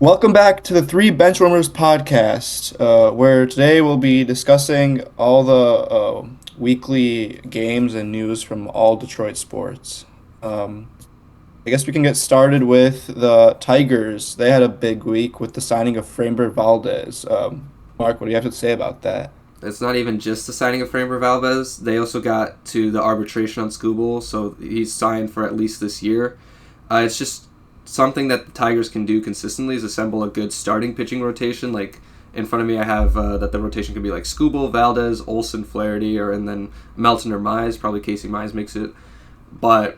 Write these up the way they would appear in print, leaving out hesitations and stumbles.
Welcome back to the Three Benchwarmers Podcast, where today we'll be discussing all the weekly games and news from all Detroit sports. Um, I guess we can get started with the Tigers. They had a big week with the signing of Framber Valdez. Mark, what do you have to say about that? It's not even just the signing of Framber Valdez. They also got to the arbitration on Scooble, so he's signed for at least this year. It's just something that the Tigers can do consistently is assemble a good starting pitching rotation. Like in front of me, I have that the rotation could be like Scooble, Valdez, Olson, Flaherty, and then Melton or Mize. Probably Casey Mize makes it, but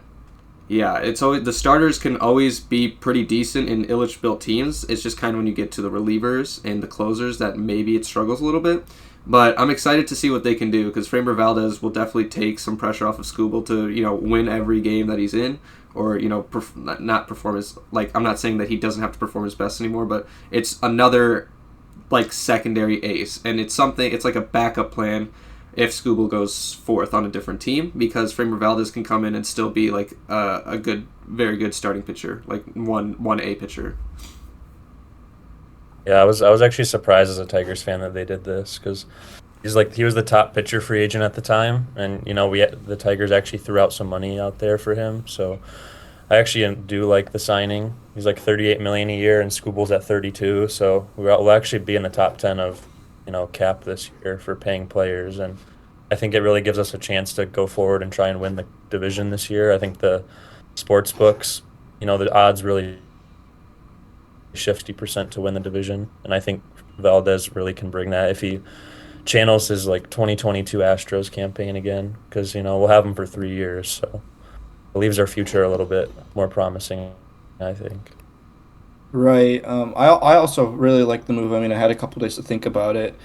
yeah, it's always the starters can always be pretty decent in Illich built teams. It's just kind of when you get to the relievers and the closers that maybe it struggles a little bit. But I'm excited to see what they can do because Framber Valdez will definitely take some pressure off of Scooble to win every game that he's in, or not perform his, like, I'm not saying that he doesn't have to perform his best anymore, but it's another like secondary ace, and it's like a backup plan if Scooble goes fourth on a different team, because Framber Valdez can come in and still be like a good, very good starting pitcher, like one A pitcher. Yeah, I was actually surprised as a Tigers fan that they did this because he was the top pitcher free agent at the time, and the Tigers actually threw out some money out there for him. So I actually do like the signing. He's like 38 million a year, and Scooble's at 32. So we'll actually be in the top 10 of cap this year for paying players, and I think it really gives us a chance to go forward and try and win the division this year. I think the sports books, the odds really shift 50% to win the division, and I think Valdez really can bring that if he channels his like 2022 Astros campaign again, because we'll have him for 3 years, so it leaves our future a little bit more promising, I think. Right. I also really like the move. I mean, I had a couple days to think about it.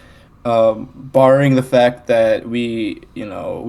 Barring the fact that we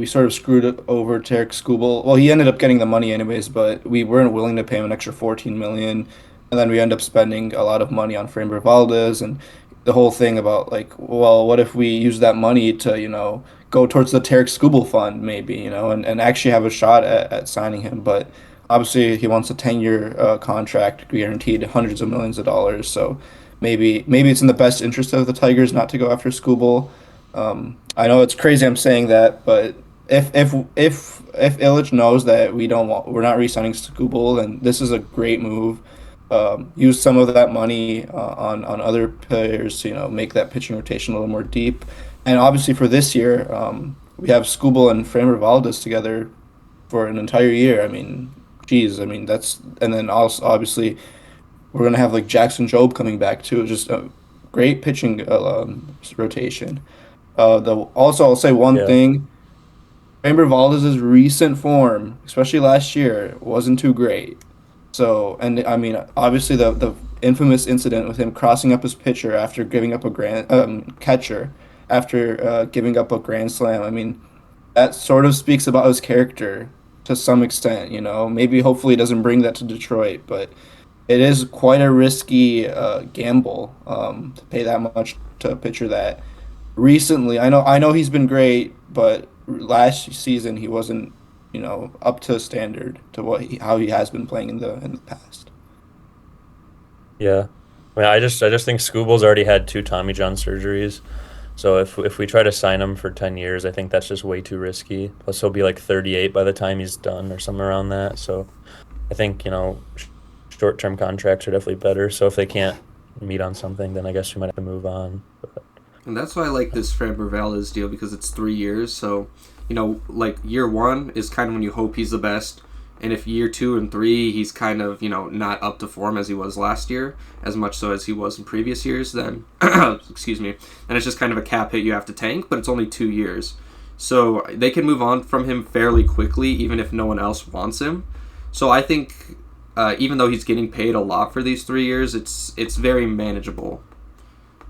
sort of screwed it over Tarek Skubal. Well, he ended up getting the money anyways, but we weren't willing to pay him an extra 14 million, and then we end up spending a lot of money on Framber Valdez and the whole thing about like, well, what if we use that money to, go towards the Tarek Skubal fund maybe, and actually have a shot at signing him, but obviously he wants a 10-year contract guaranteed hundreds of millions of dollars, so maybe it's in the best interest of the Tigers not to go after Skubal. I know it's crazy I'm saying that, but if Illich knows that we're not re-signing Skubal, then this is a great move. Use some of that money on other players to make that pitching rotation a little more deep. And obviously for this year, we have Skubal and Framber Valdez together for an entire year. I mean, geez, I mean that's, and then also obviously we're gonna have like Jackson Jobe coming back too. Just a great pitching rotation. The Also, I'll say one Yeah. thing: Framber Valdez's recent form, especially last year, wasn't too great. So, and I mean, obviously the infamous incident with him crossing up his pitcher after giving up a grand catcher after giving up a grand slam. I mean, that sort of speaks about his character to some extent. Maybe hopefully he doesn't bring that to Detroit, but it is quite a risky gamble to pay that much to a pitcher that recently. I know he's been great, but last season he wasn't up to standard to how he has been playing in the past. Yeah. I mean, I just think Scooble's already had two Tommy John surgeries. So if we try to sign him for 10 years, I think that's just way too risky. Plus he'll be like 38 by the time he's done or somewhere around that. So I think, short-term contracts are definitely better. So if they can't meet on something, then I guess we might have to move on. But And that's why I like this Framber Valdez deal, because it's 3 years. So, like year one is kind of when you hope he's the best. And if year two and three he's kind of, not up to form as he was last year, as much so as he was in previous years, then, excuse me, then it's just kind of a cap hit you have to tank, but it's only 2 years. So they can move on from him fairly quickly, even if no one else wants him. So I think, even though he's getting paid a lot for these 3 years, it's very manageable,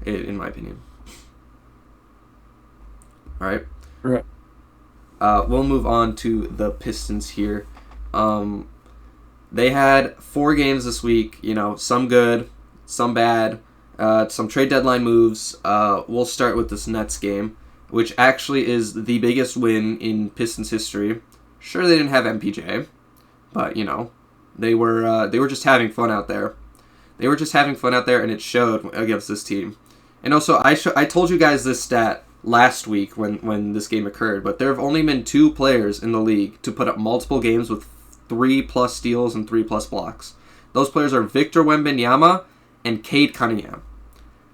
in my opinion. All right. Right. We'll move on to the Pistons here. They had 4 games this week, some good, some bad, some trade deadline moves. We'll start with this Nets game, which actually is the biggest win in Pistons history. Sure, they didn't have MPJ, but, they were just having fun out there. They were just having fun out there, and it showed against this team. And also, I told you guys this stat last week when this game occurred, but there have only been 2 players in the league to put up multiple games with 3+ steals and 3+ blocks. Those players are Victor Wembanyama and Cade Cunningham.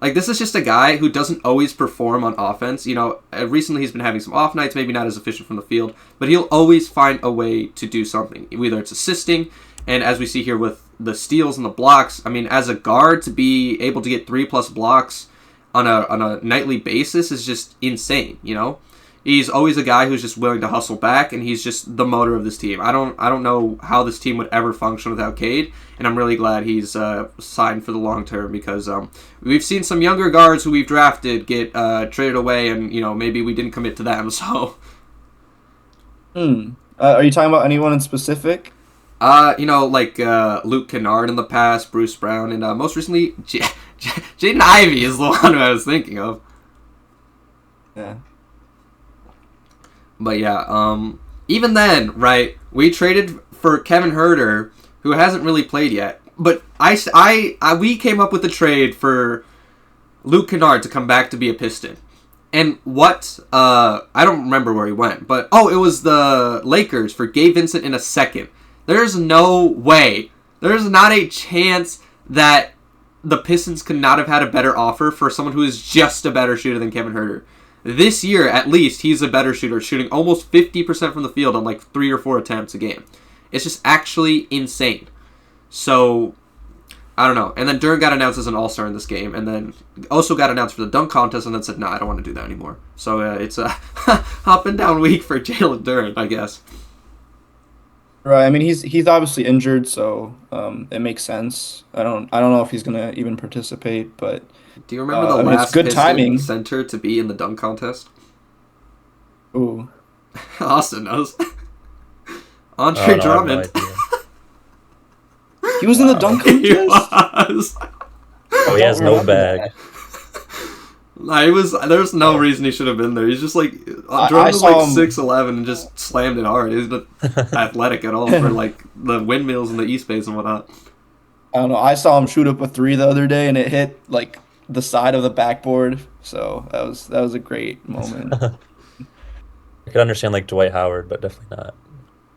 Like, this is just a guy who doesn't always perform on offense. You know, recently he's been having some off nights, maybe not as efficient from the field, but he'll always find a way to do something. Whether it's assisting, and as we see here with the steals and the blocks, I mean, as a guard, to be able to get 3+ blocks on a nightly basis is just insane, you know? He's always a guy who's just willing to hustle back, and he's just the motor of this team. I don't know how this team would ever function without Cade, and I'm really glad he's signed for the long term, because we've seen some younger guards who we've drafted get traded away, and you know, maybe we didn't commit to them. So, Are you talking about anyone in specific? you know, like Luke Kennard in the past, Bruce Brown, and most recently Jaden Ivey is the one who I was thinking of. Yeah. But yeah, even then, right, we traded for Kevin Huerter, who hasn't really played yet. But we came up with the trade for Luke Kennard to come back to be a Piston. And what, I don't remember where he went, but, it was the Lakers for Gabe Vincent in a second. There's no way, there's not a chance that the Pistons could not have had a better offer for someone who is just a better shooter than Kevin Huerter. This year, at least, he's a better shooter, shooting almost 50% from the field on like 3 or 4 attempts a game. It's just actually insane. So, I don't know. And then Duren got announced as an all-star in this game, and then also got announced for the dunk contest, and then said, I don't want to do that anymore. So, it's a up and down week for Jalen Duren, I guess. Right. I mean, he's obviously injured, so it makes sense. I don't know if he's gonna even participate, but do you remember the last it's good Piston timing. center to be in the dunk contest? Ooh. Austin knows. Andre Drummond. He was in the dunk contest? He was. Oh, he has no bag. There's no reason he should have been there. He's just like, Drummond was like 6'11" and just slammed it hard. He's not athletic at all for like the windmills in the East Base and whatnot. I don't know. I saw him shoot up a 3 the other day, and it hit like the side of the backboard. So that was a great moment. I could understand like Dwight Howard, but definitely not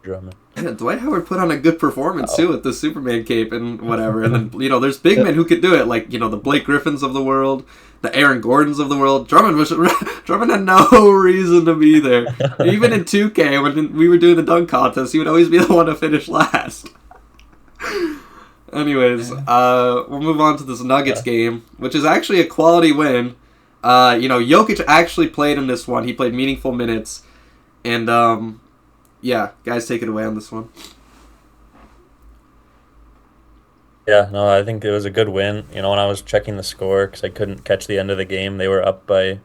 Drummond. Yeah, Dwight Howard put on a good performance too with the Superman cape and whatever. And then there's big men who could do it, like the Blake Griffins of the world, the Aaron Gordons of the world. Drummond had no reason to be there. Even in 2K, when we were doing the dunk contest, he would always be the one to finish last. Anyways, we'll move on to this Nuggets game, which is actually a quality win. Jokic actually played in this one. He played meaningful minutes. And, guys, take it away on this one. Yeah, no, I think it was a good win. When I was checking the score, because I couldn't catch the end of the game, they were up by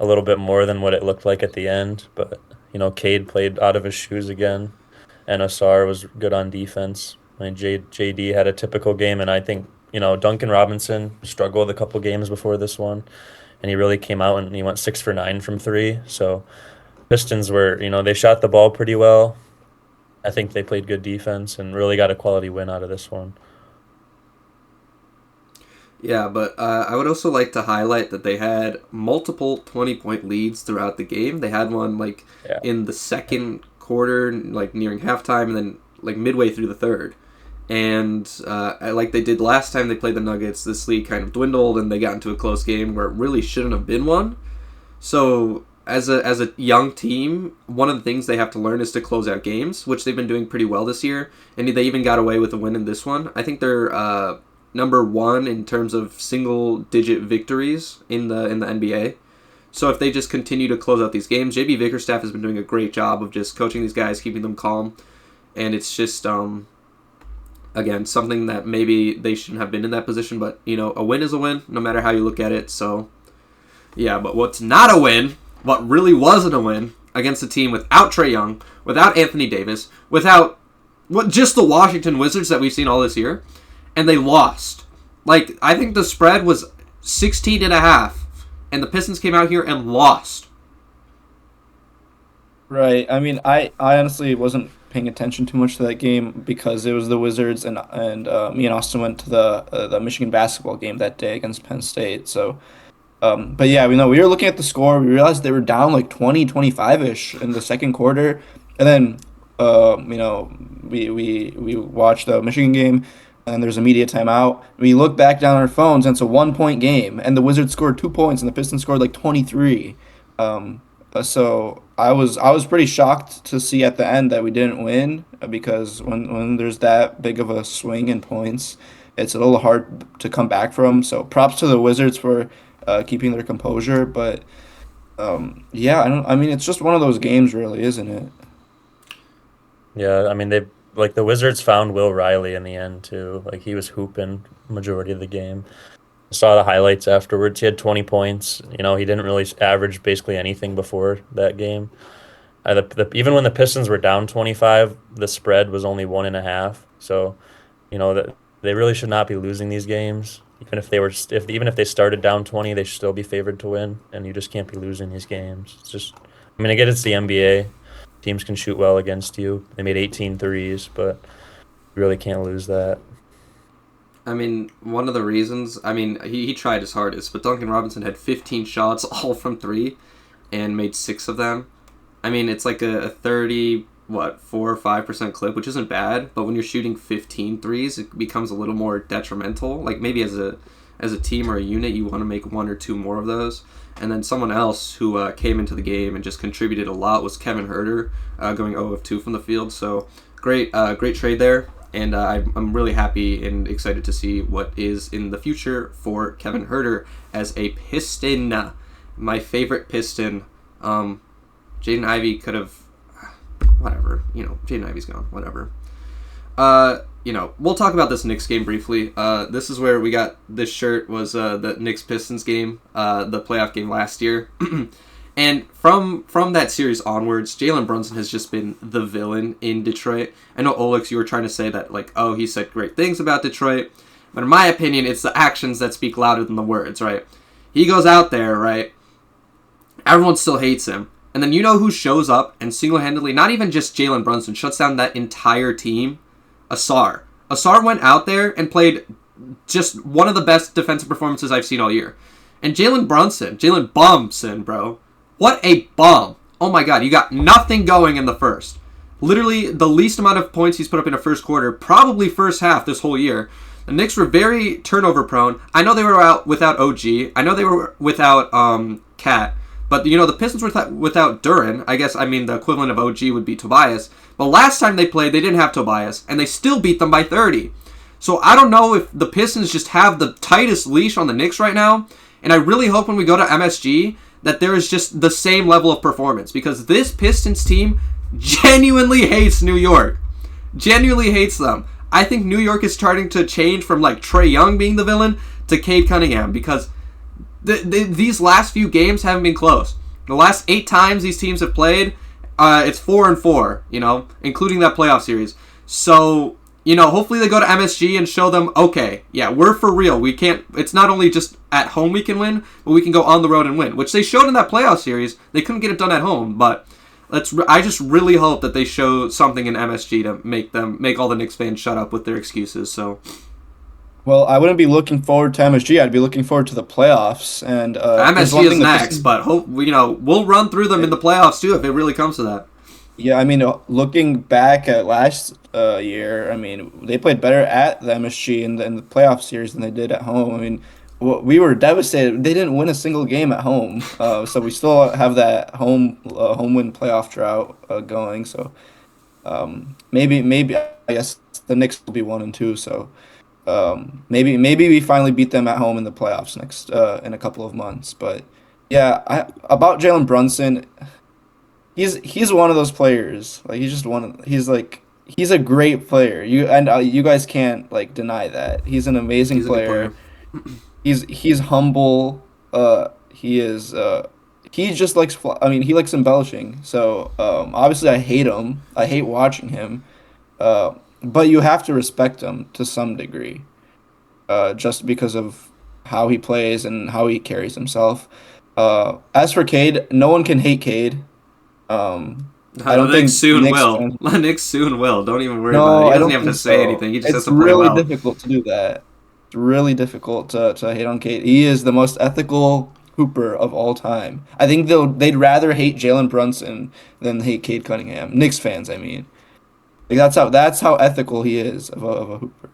a little bit more than what it looked like at the end. But, Cade played out of his shoes again, and Asar was good on defense. I mean, JD had a typical game, and I think, Duncan Robinson struggled a couple games before this one, and he really came out and he went 6 for 9 from 3. So Pistons were, they shot the ball pretty well. I think they played good defense and really got a quality win out of this one. Yeah, but I would also like to highlight that they had multiple 20-point leads throughout the game. They had one in the second quarter, like nearing halftime, and then like midway through the third. And like they did last time they played the Nuggets, this lead kind of dwindled and they got into a close game where it really shouldn't have been one. So as a young team, one of the things they have to learn is to close out games, which they've been doing pretty well this year. And they even got away with a win in this one. I think they're number 1 in terms of single-digit victories in the NBA. So if they just continue to close out these games, JB Vickerstaff has been doing a great job of just coaching these guys, keeping them calm. And it's just, again, something that maybe they shouldn't have been in that position. But, a win is a win, no matter how you look at it. So, yeah, but what's not a win, what really wasn't a win, against a team without Trae Young, without Anthony Davis, without just the Washington Wizards that we've seen all this year, and they lost. Like, I think the spread was 16.5, and the Pistons came out here and lost. Right. I mean, I honestly wasn't paying attention too much to that game because it was the Wizards, and me and Austin went to the Michigan basketball game that day against Penn State. So, but yeah, we know we were looking at the score. We realized they were down like 20, 25-ish in the second quarter, and then we watched the Michigan game. And there's a media timeout. We look back down on our phones, and it's a 1-point game. And the Wizards scored 2 points, and the Pistons scored like 23. So I was pretty shocked to see at the end that we didn't win because when there's that big of a swing in points, it's a little hard to come back from. So props to the Wizards for keeping their composure. But yeah, I mean, it's just one of those games, really, isn't it? Yeah, I mean the Wizards found Will Riley in the end too. Like he was hooping majority of the game. I saw the highlights afterwards. He had 20 points. You know, he didn't really average basically anything before that game. Even when the Pistons were down 25, the spread was only 1.5. So, you know that they really should not be losing these games. Even if they started down 20, they should still be favored to win. And you just can't be losing these games. It's just, I mean, I get it's the NBA. Teams can shoot well against you. They made 18 threes, but you really can't lose that. I mean, one of the reasons, I mean, he tried his hardest, but Duncan Robinson had 15 shots, all from 3, and made 6 of them. I mean, it's like a 30, 4 or 5% clip, which isn't bad, but when you're shooting 15 threes, it becomes a little more detrimental. Like, maybe as a team or a unit, you want to make 1 or 2 more of those. And then someone else who came into the game and just contributed a lot was Kevin Huerter, going 0 of 2 from the field. So great trade there, and I'm really happy and excited to see what is in the future for Kevin Huerter as a Piston, my favorite Piston. Jaden Ivey could have, whatever, Jaden Ivey's gone, whatever. We'll talk about this Knicks game briefly. This is where we got this shirt, was the Knicks-Pistons game, the playoff game last year. And from that series onwards, Jalen Brunson has just been the villain in Detroit. I know, Olex, you were trying to say that, like, oh, he said great things about Detroit. But in my opinion, it's the actions that speak louder than the words, right? He goes out there, right? Everyone still hates him. And then you know who shows up and single-handedly, not even just Jalen Brunson, shuts down that entire team? Asar. Asar went out there and played just one of the best defensive performances I've seen all year. And Jalen Bumson, bro. What a bum. Oh my god, you got nothing going in the first. Literally the least amount of points he's put up in a first quarter, probably first half this whole year. The Knicks were very turnover prone. I know they were out without OG. I know they were without Cat. But, the Pistons were without Duran. I guess, the equivalent of OG would be Tobias. But last time they played, they didn't have Tobias. And they still beat them by 30. So I don't know if the Pistons just have the tightest leash on the Knicks right now. And I really hope when we go to MSG that there is just the same level of performance. Because this Pistons team genuinely hates New York. Genuinely hates them. I think New York is starting to change from, like, Trae Young being the villain to Cade Cunningham. Because these last few games haven't been close. The last 8 times these teams have played, it's 4-4, including that playoff series. So, hopefully they go to MSG and show them, okay, yeah, we're for real. We can't, it's not only just at home we can win, but we can go on the road and win, which they showed in that playoff series. They couldn't get it done at home, but I just really hope that they show something in MSG to make all the Knicks fans shut up with their excuses. So, well, I wouldn't be looking forward to MSG. I'd be looking forward to the playoffs. And MSG is next, but we'll run through them in the playoffs too if it really comes to that. Yeah, looking back at last year, they played better at the MSG in the playoff series than they did at home. We were devastated. They didn't win a single game at home, so we still have that home win playoff drought going. So maybe I guess the Knicks will be 1-2. So. Maybe we finally beat them at home in the playoffs next in a couple of months. But yeah, about Jalen Brunson, he's one of those players. Like he's a great player. You guys can't deny that. He's an amazing player. He's humble. He just likes he likes embellishing. So obviously I hate him. I hate watching him. But you have to respect him to some degree, just because of how he plays and how he carries himself. As for Cade, no one can hate Cade. I don't Nick think soon Knicks will. fans. Nick soon will. Don't even worry about No, it. He I doesn't don't have to think say so. anything. He just has It's to play really well. difficult to do that. It's really difficult to hate on Cade. He is the most ethical hooper of all time. I think they'd rather hate Jalen Brunson than hate Cade Cunningham. Knicks fans, I mean. Like that's how ethical he is of a hooper.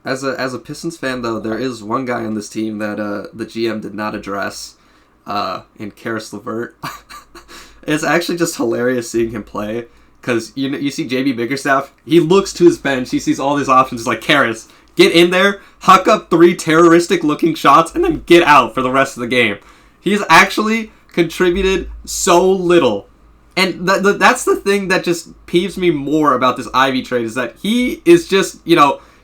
As a Pistons fan, though, there is one guy on this team that the GM did not address, in Karis LeVert. It's actually just hilarious seeing him play, because you see JB Bickerstaff, he looks to his bench, he sees all these options, he's like, Karis, get in there, huck up 3 terroristic-looking shots, and then get out for the rest of the game. He's actually contributed so little. And that's the thing that just peeves me more about this Ivy trade, is that he is just,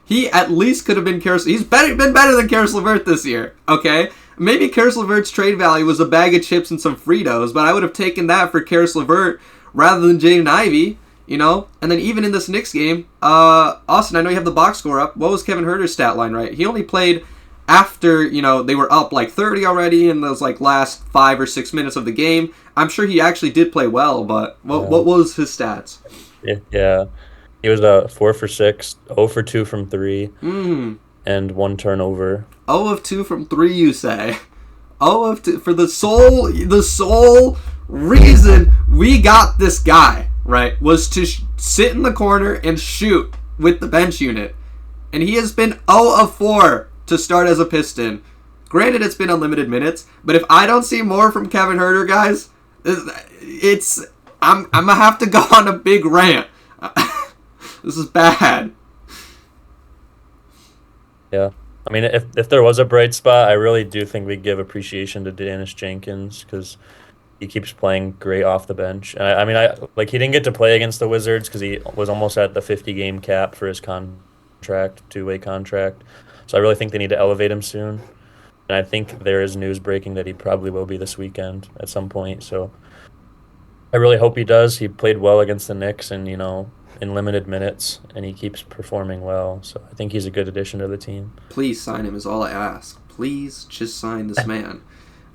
he at least could have been Karis. He's been better than Karis LeVert this year, okay? Maybe Karis LeVert's trade value was a bag of chips and some Fritos, but I would have taken that for Karis LeVert rather than Jaden Ivey, And then even in this Knicks game, Austin, I know you have the box score up. What was Kevin Huerter's stat line, right? He only played after, they were up like 30 already in those like last 5 or 6 minutes of the game. I'm sure he actually did play well, but what was his stats? Yeah. He was 4 for 6, 0 for 2 from 3, and 1 turnover. 0 of 2 from 3, you say? 0 of 2 for the sole reason we got this guy, right, was to sit in the corner and shoot with the bench unit. And he has been 0 of 4 to start as a Piston. Granted, it's been unlimited minutes, but if I don't see more from Kevin Huerter, guys, I'm gonna have to go on a big rant. This is bad. Yeah. I mean, if there was a bright spot, I really do think we give appreciation to Dennis Jenkins, because he keeps playing great off the bench. And he didn't get to play against the Wizards because he was almost at the 50-game cap for his contract, 2-way contract. So I really think they need to elevate him soon. And I think there is news breaking that he probably will be this weekend at some point. So I really hope he does. He played well against the Knicks and, in limited minutes, and he keeps performing well. So I think he's a good addition to the team. Please sign him is all I ask. Please just sign this man.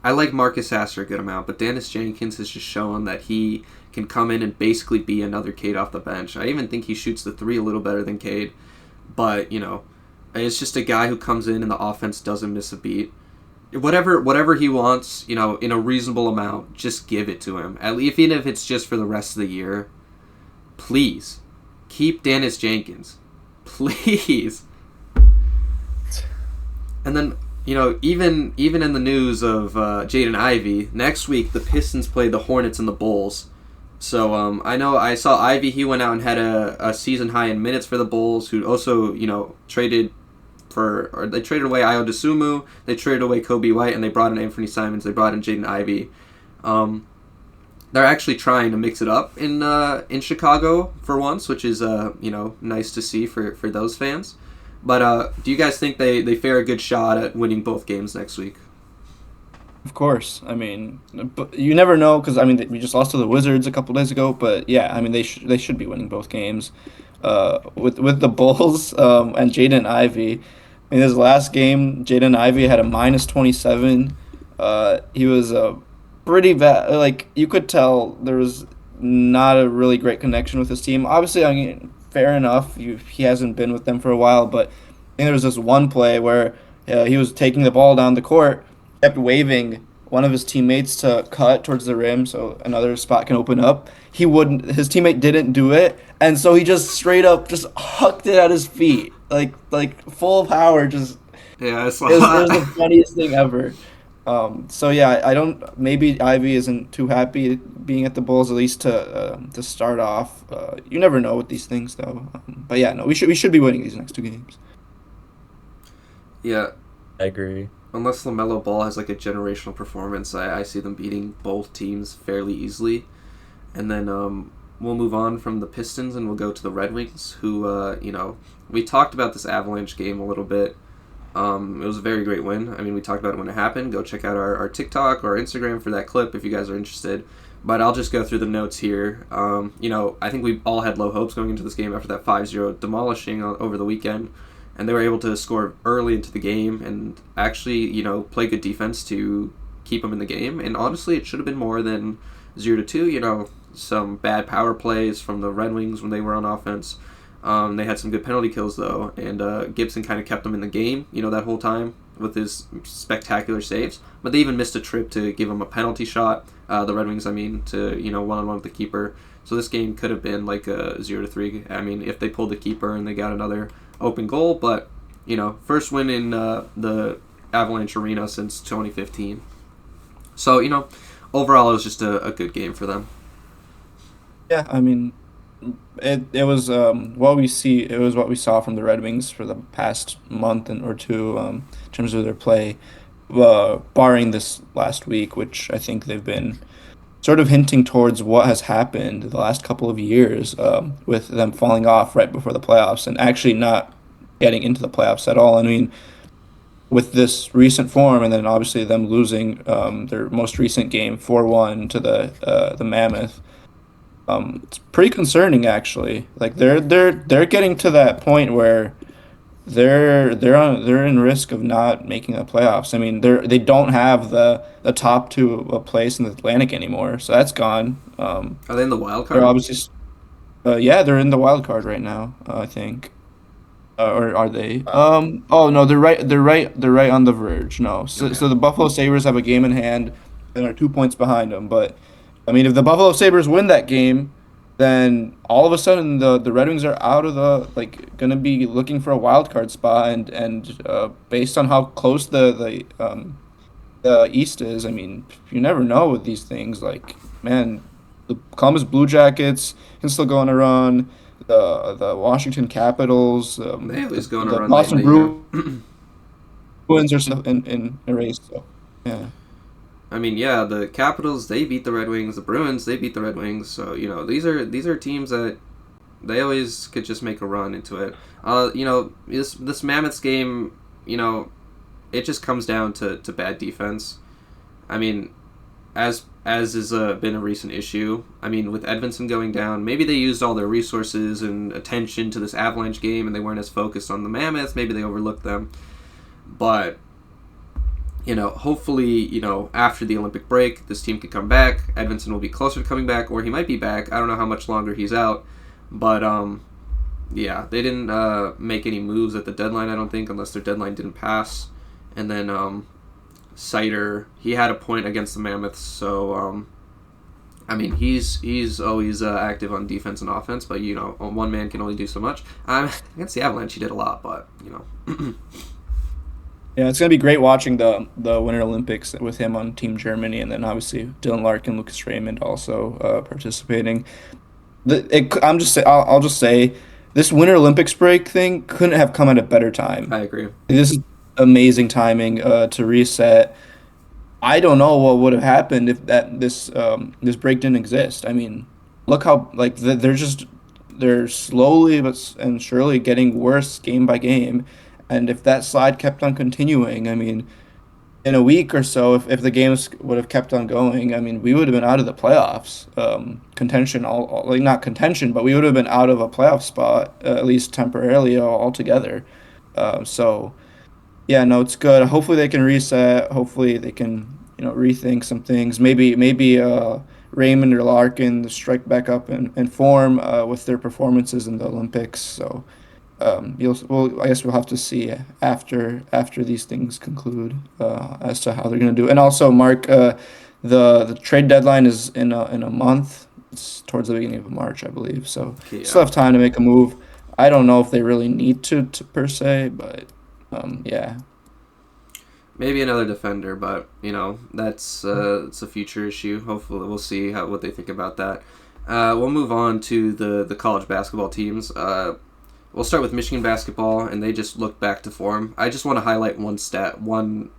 I like Marcus Sasser a good amount, but Dennis Jenkins has just shown that he can come in and basically be another Cade off the bench. I even think he shoots the 3 a little better than Cade. But, it's just a guy who comes in and the offense doesn't miss a beat. Whatever he wants, in a reasonable amount, just give it to him. Even if it's just for the rest of the year, please keep Dennis Jenkins, please. And then even in the news of Jaden Ivey, next week the Pistons play the Hornets and the Bulls. So I saw Ivey. He went out and had a season high in minutes for the Bulls, who also traded away Ayo Dosunmu, they traded away Kobe White, and they brought in Anthony Simons, they brought in Jaden Ivey. They're actually trying to mix it up in Chicago for once, which is nice to see for those fans. But do you guys think they fare a good shot at winning both games next week? Of course. I mean, but you never know, because we just lost to the Wizards a couple days ago. But yeah, they should be winning both games. With the Bulls and Jaden Ivey. In his last game, Jaden Ivey had a -27. He was pretty bad. Like, you could tell there was not a really great connection with his team. Obviously, fair enough. He hasn't been with them for a while, but I think there was this one play where he was taking the ball down the court, kept waving one of his teammates to cut towards the rim so another spot can open up. His teammate didn't do it, and so he just straight up just hucked it at his feet, like full power. Just yeah, it was the funniest thing ever. So yeah, maybe Ivy isn't too happy being at the Bulls, at least to start off. You never know with these things though. But yeah, no, we should be winning these next 2 games. Yeah, I agree. Unless LaMelo Ball has like a generational performance, I see them beating both teams fairly easily. And then we'll move on from the Pistons and we'll go to the Red Wings, who, we talked about this Avalanche game a little bit. It was a very great win. We talked about it when it happened. Go check out our TikTok or Instagram for that clip if you guys are interested. But I'll just go through the notes here. I think we all had low hopes going into this game after that 5-0 demolishing over the weekend. And they were able to score early into the game and actually, play good defense to keep them in the game. And honestly, it should have been more than 0-2. Some bad power plays from the Red Wings when they were on offense. They had some good penalty kills though, and Gibson kind of kept them in the game, that whole time with his spectacular saves. But they even missed a trip to give him a penalty shot. The Red Wings, to one-on-one with the keeper. So this game could have been like a 0-3. If they pulled the keeper and they got another open goal, but first win in the Avalanche Arena since 2015. So overall, it was just a good game for them. Yeah, it was what we see. It was what we saw from the Red Wings for the past month or two in terms of their play, barring this last week, which I think they've been sort of hinting towards what has happened the last couple of years, with them falling off right before the playoffs and actually not getting into the playoffs at all. With this recent form, and then obviously them losing their most recent game 4-1 to the Mammoth. It's pretty concerning, actually. Like they're getting to that point where they're in risk of not making the playoffs. They don't have the top two place in the Atlantic anymore, so that's gone. Are they in the wild They're card? obviously, yeah, they're in the wild card right now. I think, or are they? Oh no, they're right. They're right on the verge. No, so Okay. so the Buffalo Sabres have a game in hand and are 2 points behind them, but. If the Buffalo Sabres win that game, then all of a sudden the Red Wings are out of going to be looking for a wild card spot, and based on how close the East is, you never know with these things. Like, man, the Columbus Blue Jackets can still go on a run. The Washington Capitals, They always go on a the run Boston lately. Bruins are still in a race. So, yeah. Yeah, the Capitals, they beat the Red Wings. The Bruins, they beat the Red Wings. So these are teams that they always could just make a run into it. This Mammoths game, it just comes down to bad defense. As has been a recent issue. With Edvinsson going down, maybe they used all their resources and attention to this Avalanche game, and they weren't as focused on the Mammoths. Maybe they overlooked them, but. Hopefully, after the Olympic break, this team could come back. Edvinsson will be closer to coming back, or he might be back. I don't know how much longer he's out. But, yeah, they didn't make any moves at the deadline, I don't think, unless their deadline didn't pass. And then Sider, he had a point against the Mammoths, so, he's always active on defense and offense, but, one man can only do so much. Against the Avalanche, he did a lot, but, Yeah, it's gonna be great watching the Winter Olympics with him on Team Germany, and then obviously Dylan Larkin, Lucas Raymond also participating. I'll just say this Winter Olympics break thing couldn't have come at a better time. I agree. This is amazing timing to reset. I don't know what would have happened if this break didn't exist. Look how they're slowly and surely getting worse game by game. And if that slide kept on continuing, in a week or so, if the games would have kept on going, we would have been out of the playoffs contention. Not contention, but we would have been out of a playoff spot at least temporarily altogether. So, yeah, no, it's good. Hopefully they can reset. Hopefully they can rethink some things. Maybe Raymond or Larkin strike back up in form with their performances in the Olympics. So. I guess we'll have to see after these things conclude as to how they're going to do. And also, Mark, the trade deadline is in a month. It's towards the beginning of March, I believe. So still have time to make a move. I don't know if they really need to per se, but yeah. Maybe another defender, but that's it's a future issue. Hopefully, we'll see what they think about that. We'll move on to the college basketball teams. We'll start with Michigan basketball, and they just look back to form. I just want to highlight one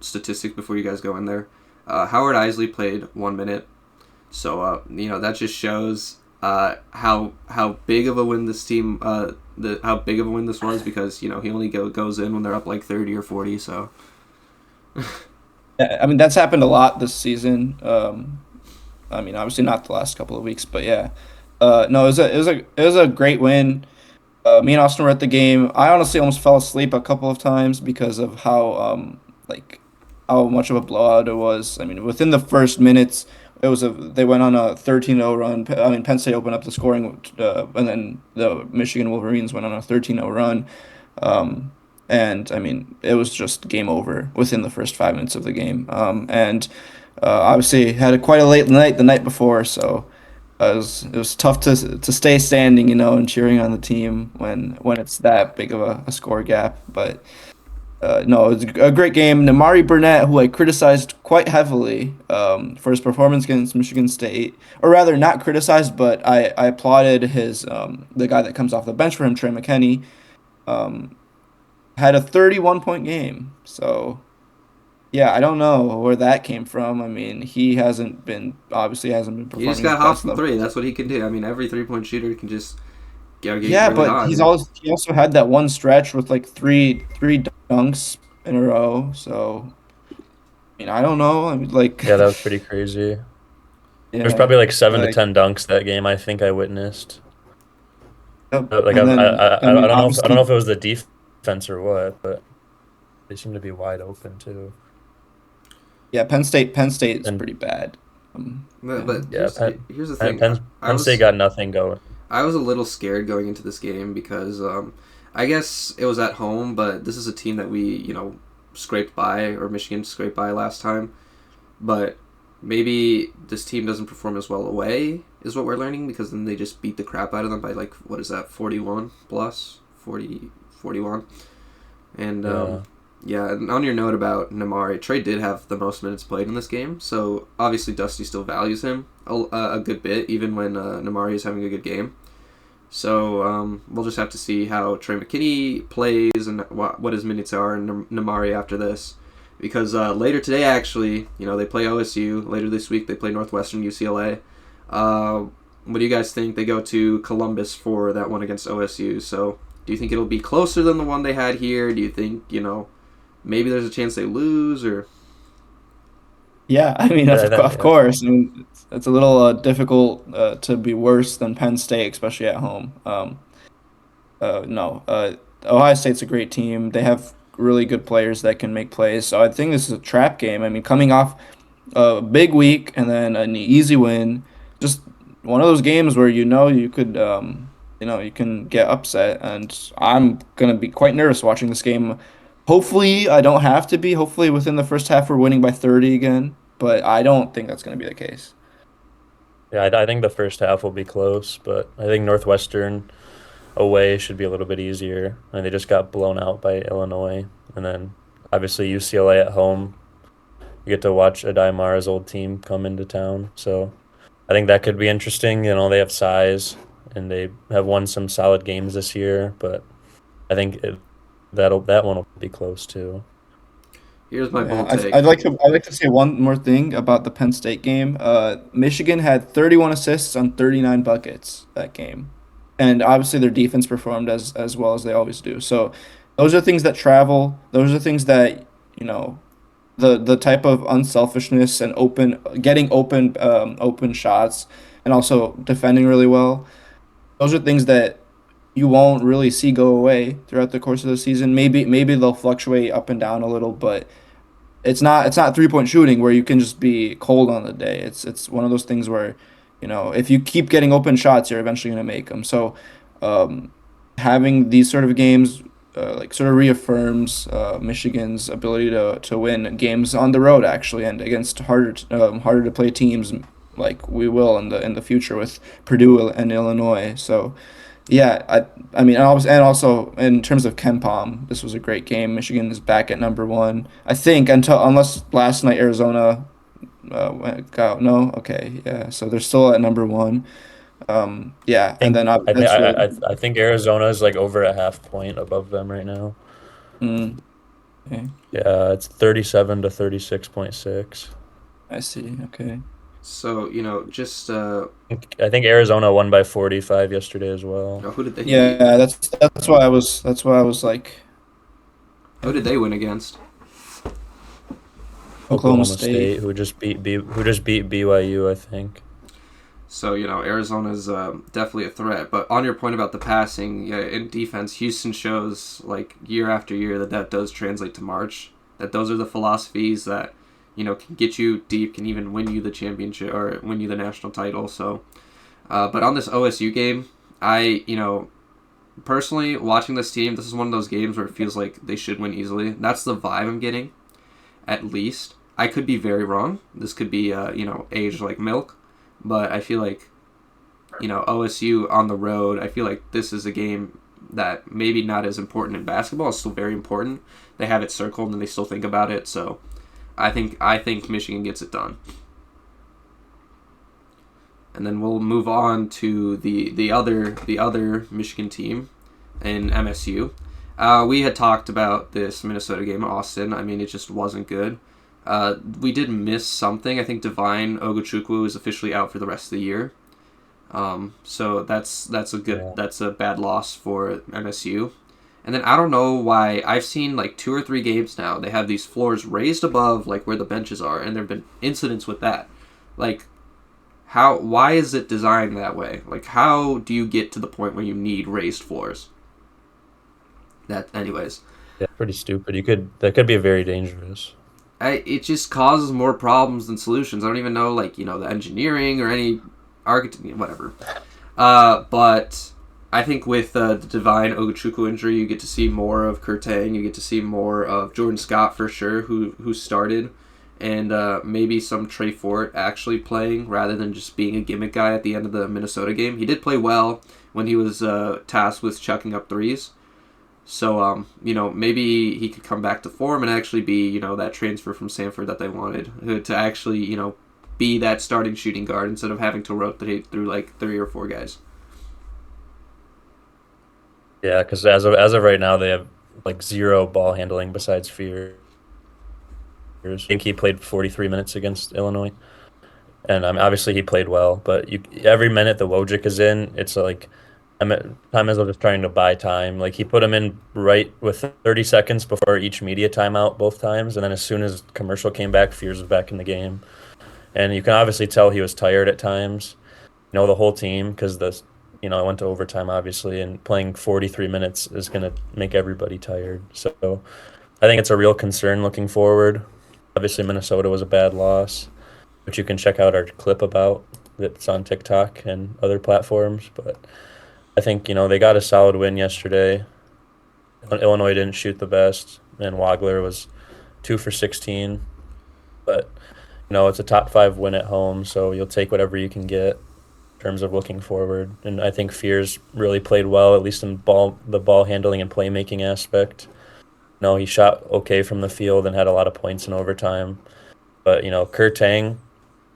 statistic before you guys go in there. Howard Isley played 1 minute, so that just shows how big of a win this team how big of a win this was, because he only goes in when they're up like 30 or 40. So Yeah, that's happened a lot this season. Obviously not the last couple of weeks, but yeah. No, it was a great win. Me and Austin were at the game. I honestly almost fell asleep a couple of times because of how much of a blowout it was. Within the first minutes, They went on a 13-0 run. I mean, Penn State opened up the scoring, and then the Michigan Wolverines went on a 13-0 run. Um, and I mean, it was just game over within the first 5 minutes of the game. And obviously had quite a late night the night before, so it was tough to stay standing, and cheering on the team when it's that big of a score gap. But no, it was a great game. Namari Burnett, who I criticized quite heavily for his performance against Michigan State, or rather, not criticized, but I applauded the guy that comes off the bench for him, Trey McKenney, um, had a 31-point game. So yeah, I don't know where that came from. I mean, he obviously hasn't been He just performing got his hot best from level. three. That's what he can do. I mean, every 3-point shooter can just get Yeah, really but hot. he also had that one stretch with like three dunks in a row. So I mean, I don't know. I mean, like, Yeah, that was pretty crazy. There's yeah, probably like seven to like, ten dunks that game. I think I witnessed. yep. Like And then I I mean, don't know if obviously, it was the defense or what, but they seem to be wide open too. yeah, Penn State is And pretty bad. Yeah. But yeah, here's the thing. I Penn State was got nothing going. I was a little scared going into this game because I guess it was at home, but this is a team that we scraped by, or Michigan scraped by last time. But maybe this team doesn't perform as well away, is what we're learning, because then they just beat the crap out of them by, like, what is that, 41 plus? 40, 41. And, Yeah. yeah, and on your note about Namari, Trey did have the most minutes played in this game, so obviously Dusty still values him a good bit, even when Namari is having a good game. So we'll just have to see how Trey McKinney plays and what his minutes are in Namari after this. Because later today, actually, they play OSU. Later this week, they play Northwestern, UCLA. What do you guys think? They go to Columbus for that one against OSU. So do you think it'll be closer than the one they had here? Do you think, maybe there's a chance they lose? Or Yeah, I mean, Yeah, of course. I mean, it's a little difficult to be worse than Penn State, especially at home. No, Ohio State's a great team. They have really good players that can make plays. So I think this is a trap game. I mean, coming off a big week and then an easy win, just one of those games where you could, you can get upset. And I'm gonna be quite nervous watching this game. Hopefully, I don't have to be. Hopefully, within the first half, we're winning by 30 again. But I don't think that's gonna be the case. yeah, I think the first half will be close, but I think Northwestern away should be a little bit easier. And they just got blown out by Illinois, and then obviously UCLA at home. You get to watch Adai Mara's old team come into town, so I think that could be interesting. They have size, and they have won some solid games this year, but I think that one will be close too. here's my Yeah, bold take. I'd like to say one more thing about the Penn State game. Michigan had 31 assists on 39 buckets that game, and obviously their defense performed as well as they always do. So those are things that travel. Those are things that the type of unselfishness and getting open shots, and also defending really well. Those are things that you won't really see go away throughout the course of the season. Maybe they'll fluctuate up and down a little, but it's not 3-point shooting where you can just be cold on the day. It's one of those things where, if you keep getting open shots, you're eventually going to make them. So, um, having these sort of games like sort of reaffirms Michigan's ability to win games on the road actually, and against harder to play teams like we will in the future with Purdue and Illinois. So yeah, I mean, and also in terms of KenPom, this was a great game. Michigan is back at number one, I think, unless last night Arizona got no. Okay, yeah, so they're still at number one. Yeah, and then that's really I think Arizona is like over a half point above them right now. mm, okay. Yeah, it's 37 to 36.6. I see. Okay. So, just I think Arizona won by 45 yesterday as well. who did they beat? Yeah, that's why I was like Who did they win against? Oklahoma Oklahoma State. State, who just beat BYU, I think. So, Arizona's definitely a threat. But on your point about the passing, yeah, in defense, Houston shows, like, year after year that does translate to March. That those are the philosophies that, can get you deep, can even win you the championship or win you the national title. So, but on this OSU game, personally, watching this team, this is one of those games where it feels like they should win easily. That's the vibe I'm getting, at least. I could be very wrong. This could be, aged like milk. But I feel like, OSU on the road, I feel like this is a game that maybe not as important in basketball. It's still very important. They have it circled and they still think about it. So I think Michigan gets it done. And then we'll move on to the other Michigan team in MSU. We had talked about this Minnesota game in Austin. I mean, it just wasn't good. We did miss something. I think Divine Ogochukwu is officially out for the rest of the year. So that's a bad loss for MSU. And then I don't know why I've seen like 2 or 3 games now. They have these floors raised above like where the benches are, and there've been incidents with that. Like, why is it designed that way? Like, how do you get to the point where you need raised floors? Anyways. Yeah, pretty stupid. That could be very dangerous. It just causes more problems than solutions. I don't even know, the engineering or any architect, whatever. But I think with the Divine Ogochukwu injury, you get to see more of Kurtang. You get to see more of Jordan Scott for sure, who started. And maybe some Trey Fort actually playing rather than just being a gimmick guy at the end of the Minnesota game. He did play well when he was tasked with chucking up threes. So, maybe he could come back to form and actually be, that transfer from Sanford that they wanted to actually, be that starting shooting guard instead of having to rotate through like 3 or 4 guys. Yeah, because as of right now, they have like 0 ball handling besides Fear. I think he played 43 minutes against Illinois, and obviously he played well. But every minute the Wojcik is in, it's like time is just trying to buy time. Like he put him in right with 30 seconds before each media timeout both times, and then as soon as commercial came back, Fears was back in the game, and you can obviously tell he was tired at times. The whole team, because it went to overtime obviously, and playing 43 minutes is going to make everybody tired. So I think it's a real concern looking forward. Obviously, Minnesota was a bad loss, which you can check out our clip about. It's on TikTok and other platforms. But I think, they got a solid win yesterday. Illinois didn't shoot the best, and Wagler was 2 for 16. But, it's a top 5 win at home, so you'll take whatever you can get in terms of looking forward. And I think Fears really played well, at least in the ball handling and playmaking aspect. He shot okay from the field and had a lot of points in overtime. But, Kurtang,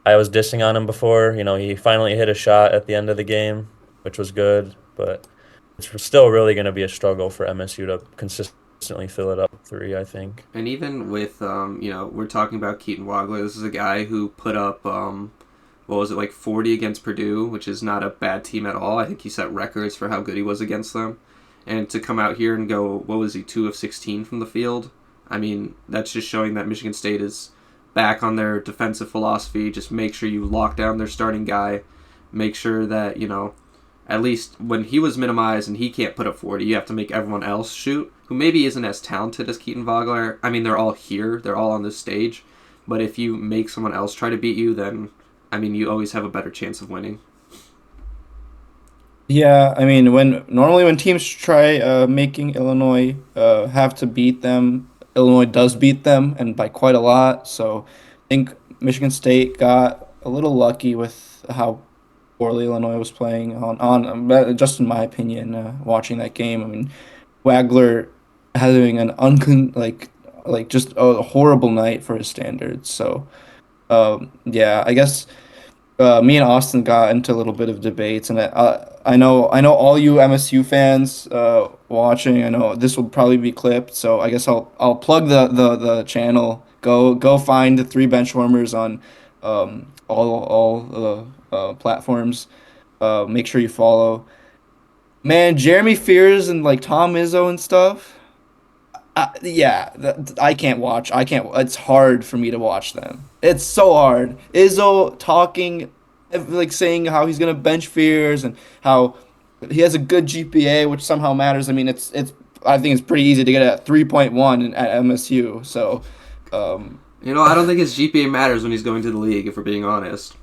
I was dissing on him before. He finally hit a shot at the end of the game, which was good. But it's still really going to be a struggle for MSU to consistently fill it up 3, I think. And even with, we're talking about Keaton Wagler. This is a guy who put up, 40 against Purdue, which is not a bad team at all. I think he set records for how good he was against them. And to come out here and go, 2 of 16 from the field? I mean, that's just showing that Michigan State is back on their defensive philosophy. Just make sure you lock down their starting guy. Make sure that, at least when he was minimized and he can't put up 40, you have to make everyone else shoot, who maybe isn't as talented as Keaton Vogler. I mean, they're all here. They're all on this stage. But if you make someone else try to beat you, then, you always have a better chance of winning. Yeah, I mean, when teams try making Illinois have to beat them, Illinois does beat them, and by quite a lot. So I think Michigan State got a little lucky with how poorly Illinois was playing just in my opinion, watching that game. I mean, Wagler having an just a horrible night for his standards. So yeah, I guess. Me and Austin got into a little bit of debates, and I know all you MSU fans watching. I know this will probably be clipped, so I guess I'll plug the channel. Go find the Three Benchwarmers on all the platforms. Make sure you follow. Man, Jeremy Fears and like Tom Izzo and stuff. I can't watch. I can't. It's hard for me to watch them. It's so hard. Izzo talking, like saying how he's gonna bench Fears and how he has a good GPA, which somehow matters. I mean, it's. I think it's pretty easy to get a 3.1 at MSU. So, I don't think his GPA matters when he's going to the league, if we're being honest.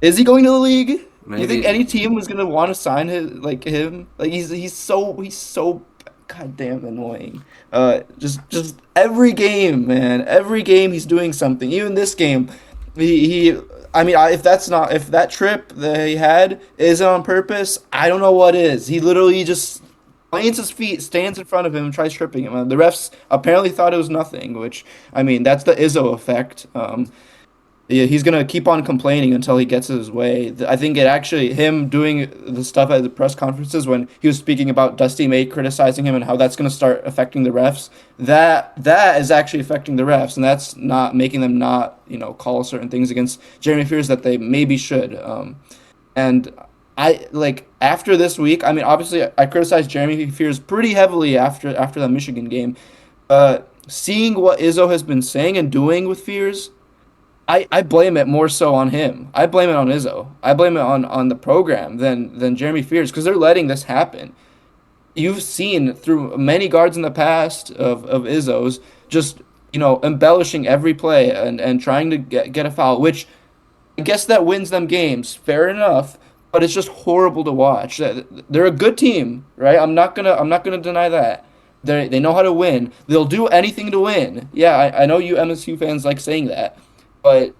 Is he going to the league? Maybe. You think any team was gonna want to sign him? Like he's so goddamn annoying. Just every game, man. Every game he's doing something. Even this game, he I mean, if that trip that he had is on purpose, I don't know what is. He literally just plants his feet, stands in front of him, and tries tripping him. The refs apparently thought it was nothing, which I mean, that's the Izzo effect. Yeah, he's gonna keep on complaining until he gets his way. I think it actually him doing the stuff at the press conferences when he was speaking about Dusty May criticizing him and how that's gonna start affecting the refs. That is actually affecting the refs, and that's not making them not call certain things against Jeremy Fears that they maybe should. And I like after this week. I mean, obviously I criticized Jeremy Fears pretty heavily after the Michigan game. Seeing what Izzo has been saying and doing with Fears. I blame it more so on him. I blame it on Izzo. I blame it on the program than Jeremy Fears because they're letting this happen. You've seen through many guards in the past of Izzo's just embellishing every play and trying to get a foul, which I guess that wins them games. Fair enough, but it's just horrible to watch. They're a good team, right? I'm not gonna deny that. They know how to win. They'll do anything to win. Yeah, I know you MSU fans like saying that. But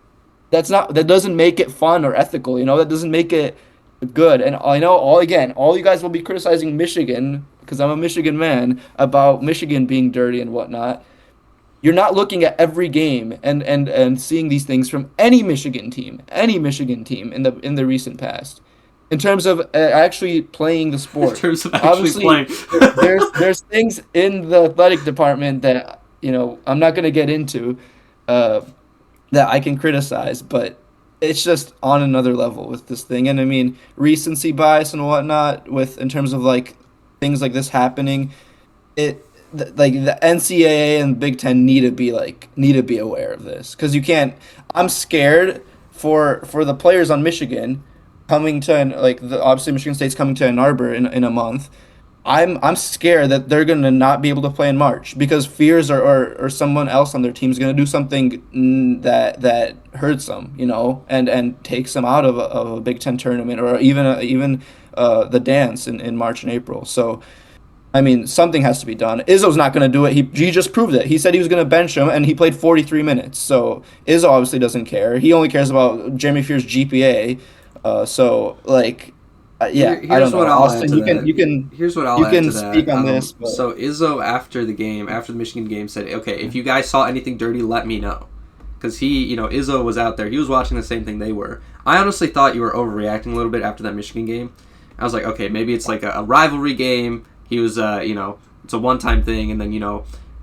that doesn't make it fun or ethical, that doesn't make it good. And I know all you guys will be criticizing Michigan because I'm a Michigan man about Michigan being dirty and whatnot. You're not looking at every game and seeing these things from any Michigan team in the recent past. In terms of actually playing the sport. In terms of actually playing. there's things in the athletic department that, I'm not going to get into that I can criticize, but it's just on another level with this thing. And I mean, recency bias and whatnot in terms of like things like this happening, like the NCAA and Big Ten need to be aware of this because you can't. I'm scared for the players on Michigan coming to obviously Michigan State's coming to Ann Arbor in a month. I'm scared that they're gonna not be able to play in March because Fears or someone else on their team is gonna do something that hurts them, and takes them out of a Big Ten tournament or even the dance in March and April. So, I mean, something has to be done. Izzo's not gonna do it. He just proved it. He said he was gonna bench him, and he played 43 minutes. So Izzo obviously doesn't care. He only cares about Jeremy Fears' GPA. Yeah, Here's I don't know. what I'll Austin, add to you that. can Here's what I'll you add can to that. speak on this. But So Izzo after the Michigan game, said, "Okay, if you guys saw anything dirty, let me know." Because Izzo was out there. He was watching the same thing they were. I honestly thought you were overreacting a little bit after that Michigan game. I was like, okay, maybe it's like a rivalry game. He was, it's a one-time thing, and then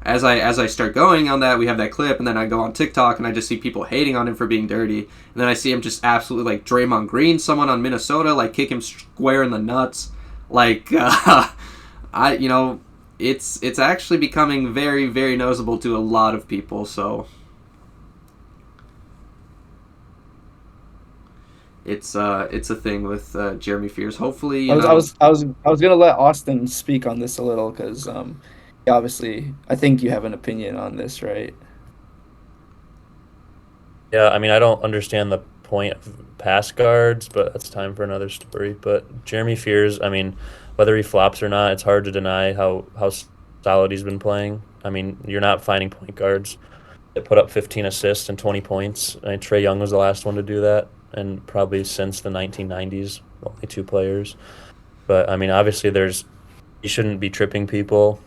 as I start going on that, we have that clip, and then I go on TikTok and I just see people hating on him for being dirty, and then I see him just absolutely like Draymond Green, someone on Minnesota, like kick him square in the nuts, like it's actually becoming very, very noticeable to a lot of people. So it's a thing with Jeremy Fears. Hopefully, I was gonna let Austin speak on this a little because obviously I think you have an opinion on this, right? Yeah, I mean, I don't understand the point of pass guards, but that's time for another story. But Jeremy Fears, I mean, whether he flops or not, it's hard to deny how solid he's been playing. I mean, you're not finding point guards that put up 15 assists and 20 points. I mean, Trae Young was the last one to do that, and probably since the 1990s, only two players. But, I mean, obviously he shouldn't be tripping people.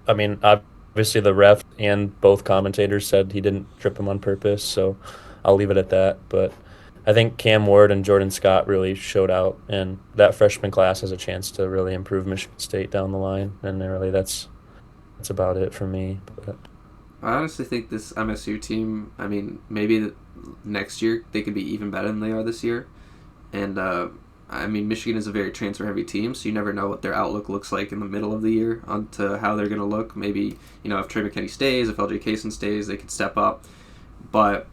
I mean, obviously the ref and both commentators said he didn't trip him on purpose, so I'll leave it at that. But I think Cam Ward and Jordan Scott really showed out, and that freshman class has a chance to really improve Michigan State down the line. And really, that's about it for me. But I honestly think this MSU team, I mean, maybe next year they could be even better than they are this year. And I mean, Michigan is a very transfer-heavy team, so you never know what their outlook looks like in the middle of the year onto how they're going to look. Maybe, if Trey McKinney stays, if LJ Kaysen stays, they could step up. But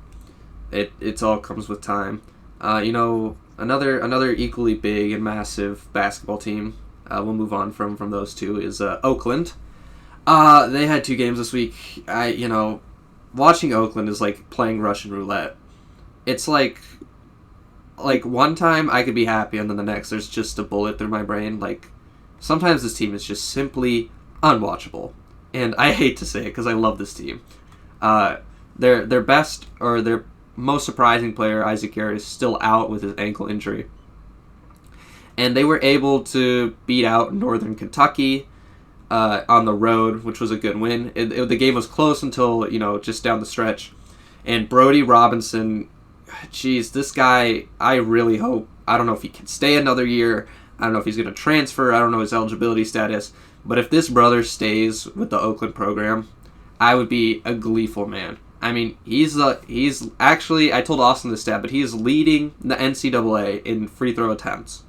it all comes with time. Another equally big and massive basketball team, we'll move on from those two, is Oakland. They had two games this week. watching Oakland is like playing Russian roulette. It's like one time I could be happy and then the next there's just a bullet through my brain. Like sometimes this team is just simply unwatchable, and I hate to say it because I love this team. Their best or their most surprising player, Isaac Garrett, is still out with his ankle injury, and they were able to beat out Northern Kentucky on the road, which was a good win. The game was close until just down the stretch, and Brody Robinson. Jeez, this guy, I really hope, I don't know if he can stay another year, I don't know if he's going to transfer, I don't know his eligibility status, but if this brother stays with the Oakland program, I would be a gleeful man. I mean, he's actually, I told Austin this stat, but he is leading the NCAA in free throw attempts.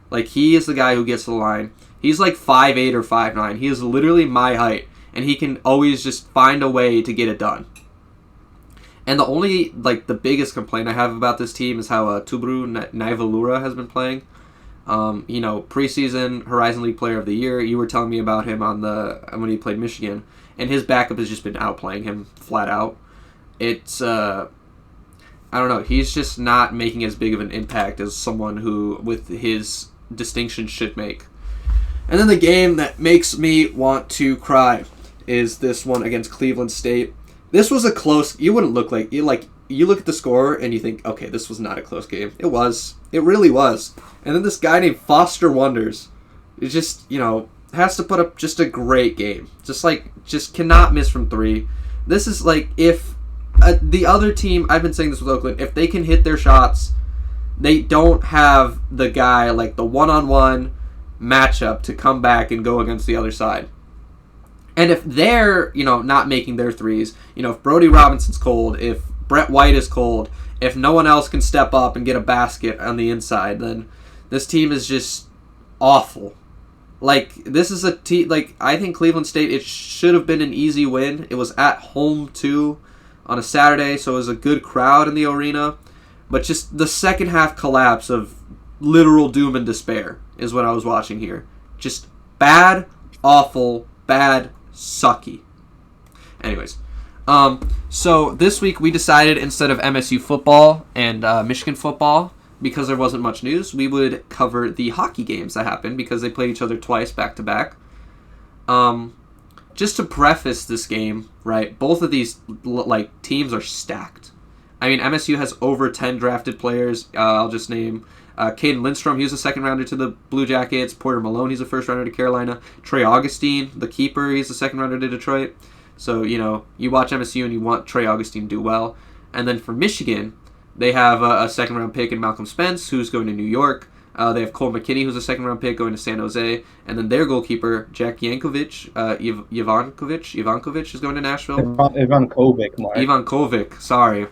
Like, he is the guy who gets to the line. He's like 5'8" or 5'9". He is literally my height, and he can always just find a way to get it done. And the only, the biggest complaint I have about this team is how Tubru Naivalura has been playing. Preseason Horizon League Player of the Year. You were telling me about him when he played Michigan, and his backup has just been outplaying him flat out. It's, I don't know, he's just not making as big of an impact as someone who, with his distinction, should make. And then the game that makes me want to cry is this one against Cleveland State. This was a close. You wouldn't look like you look at the score and you think, okay, this was not a close game. It was. It really was. And then this guy named Foster Wonders, it just has to put up just a great game. Just cannot miss from three. This is like if the other team. I've been saying this with Oakland. If they can hit their shots, they don't have the guy like the one-on-one matchup to come back and go against the other side. And if they're, not making their threes, if Brody Robinson's cold, if Brett White is cold, if no one else can step up and get a basket on the inside, then this team is just awful. This is a team, I think Cleveland State, it should have been an easy win. It was at home, too, on a Saturday, so it was a good crowd in the arena. But just the second half collapse of literal doom and despair is what I was watching here. Just bad, awful, bad, sucky. Anyways, so this week we decided instead of MSU football and Michigan football, because there wasn't much news, we would cover the hockey games that happened because they played each other twice back to back. Just to preface this game, right? Both of these teams are stacked. I mean, MSU has over 10 drafted players. I'll just name Caden Lindstrom, he was a second rounder to the Blue Jackets. Porter Malone, he's a first rounder to Carolina. Trey Augustine, the keeper, he's a second rounder to Detroit. So, you watch MSU and you want Trey Augustine to do well. And then for Michigan, they have a second round pick in Malcolm Spence, who's going to New York. They have Cole McKinney, who's a second round pick, going to San Jose. And then their goalkeeper, Jack Yankovic, Ivankovic is going to Nashville. Ivankovic, Mark. Ivankovic, sorry.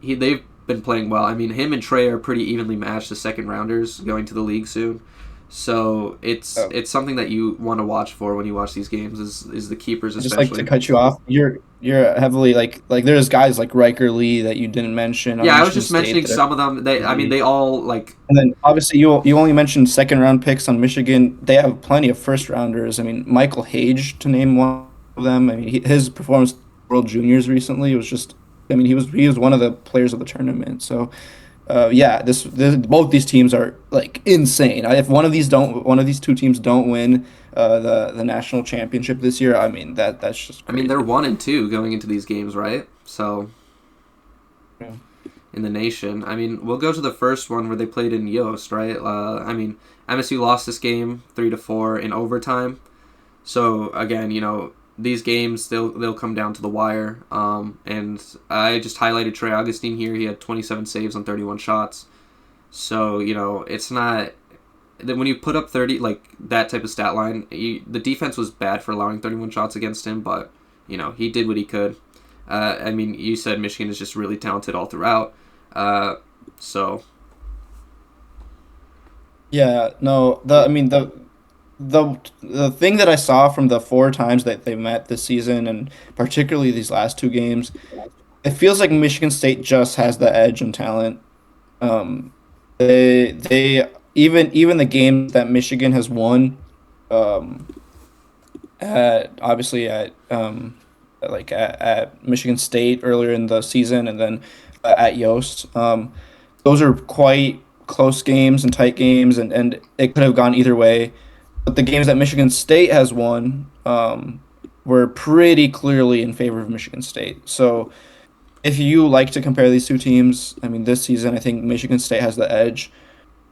They've been playing well. I mean, him and Trey are pretty evenly matched as second rounders going to the league soon. So it's something that you want to watch for when you watch these games is the keepers especially. Just to cut you off, you're heavily like there's guys like Riker Lee that you didn't mention. Yeah, I was just mentioning some of them. They all like. And then obviously you only mentioned second round picks on Michigan. They have plenty of first rounders. I mean, Michael Hage to name one of them. I mean, his performance at World Juniors recently was just. I mean, he was one of the players of the tournament. So, both these teams are insane. If one of these two teams don't win the national championship this year, I mean that's just. Crazy. I mean, they're 1-2 going into these games, right? So, yeah. In the nation, I mean, we'll go to the first one where they played in Yost, right? I mean, MSU lost this game 3-4 in overtime. So again, these games they'll come down to the wire. And I just highlighted Trey Augustine here. He had 27 saves on 31 shots. So it's not that when you put up 30 that type of stat line, the defense was bad for allowing 31 shots against him, but he did what he could. I mean, you said Michigan is just really talented all throughout. So. Yeah. No. The thing that I saw from the 4 times that they met this season, and particularly these last 2 games, it feels like Michigan State just has the edge in talent. They even the games that Michigan has won, obviously at Michigan State earlier in the season, and then at Yost. Those are quite close games and tight games, and it could have gone either way. But the games that Michigan State has won were pretty clearly in favor of Michigan State. So if you like to compare these two teams, I mean, this season I think Michigan State has the edge.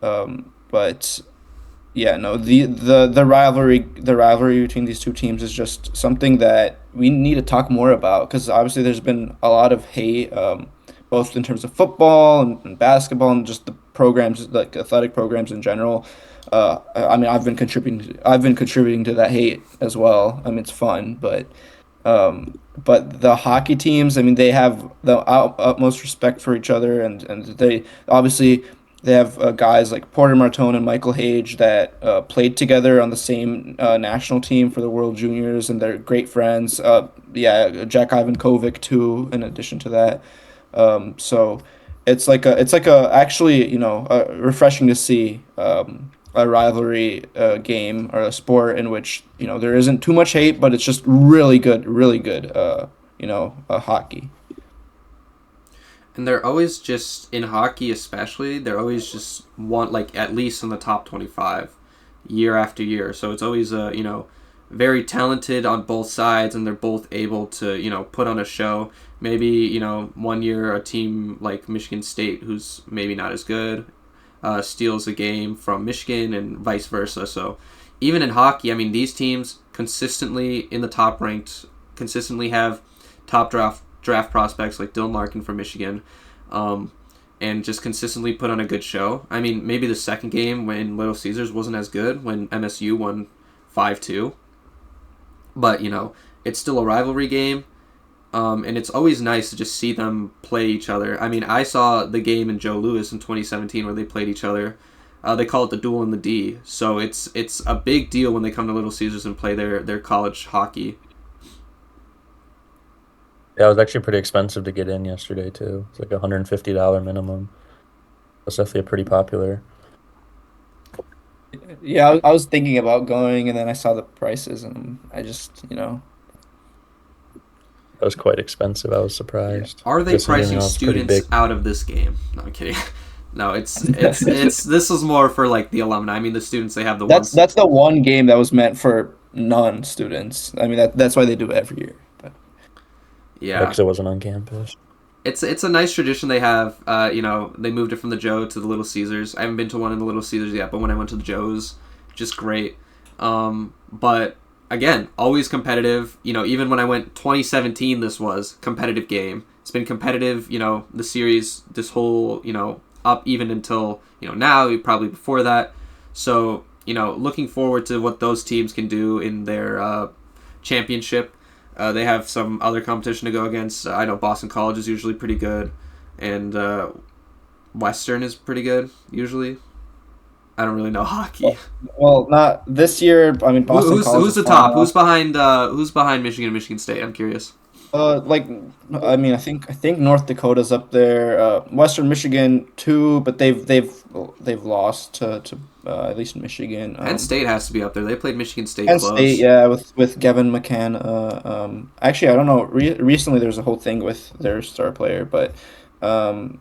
But yeah, no, the rivalry between these two teams is just something that we need to talk more about because obviously there's been a lot of hate, both in terms of football and basketball and just the programs, like athletic programs in general. I mean, I've been contributing to that hate as well. I mean, it's fun, but the hockey teams, I mean, they have the utmost respect for each other, and they obviously they have guys like Porter Martone and Michael Hage that played together on the same national team for the World Juniors, and they're great friends. Yeah, Jack Ivankovic too. In addition to that, so it's like a actually refreshing to see a rivalry game or a sport in which there isn't too much hate, but it's just really good. Hockey. And they're always just in hockey, especially. They're always just want like at least in the top 25 year after year. So it's always very talented on both sides, and they're both able to put on a show. Maybe one year a team like Michigan State, who's maybe not as good, steals a game from Michigan, and vice versa. So even in hockey, I mean, these teams consistently in the top ranked, consistently have top draft prospects like Dylan Larkin from Michigan, and just consistently put on a good show. I mean, maybe the second game when Little Caesars wasn't as good, when MSU won 5-2, but it's still a rivalry game, and it's always nice to just see them play each other. I mean, I saw the game in Joe Louis in 2017 where they played each other. They call it the duel in the D, so it's a big deal when they come to Little Caesars and play their college hockey. Yeah, it was actually pretty expensive to get in yesterday too. It's like $150 minimum. That's definitely pretty popular. Yeah, I was thinking about going, and then I saw the prices, and I just That was quite expensive. I was surprised. Are they Considering, pricing it's pretty students big. out of this game? No, I'm kidding. No, it's this is more for like the alumni. I mean, the students, they have the that's ones. that's the one game that was meant for non-students. I mean, that's why they do it every year. But Yeah, Yeah, because it wasn't on campus. it's a nice tradition they have. They moved it from the Joe to the Little Caesars. I haven't been to one in the Little Caesars yet, but when I went to the Joe's, just great. But again, always competitive. Even when I went 2017, this was competitive game. It's been competitive. The series, this whole up even until now, probably before that. So looking forward to what those teams can do in their championship. They have some other competition to go against. I know Boston College is usually pretty good, and Western is pretty good usually. I don't really know hockey. well, not this year. I mean, Boston College Who's is the flying top? off. Who's behind Michigan and Michigan State? I'm curious. Like, I mean, I think North Dakota's up there. Western Michigan too, but they've lost to at least Michigan. Penn State has to be up there. They played Michigan State Penn State, close. yeah, with Gavin McCann. Actually, I don't know. Recently, there was a whole thing with their star player, but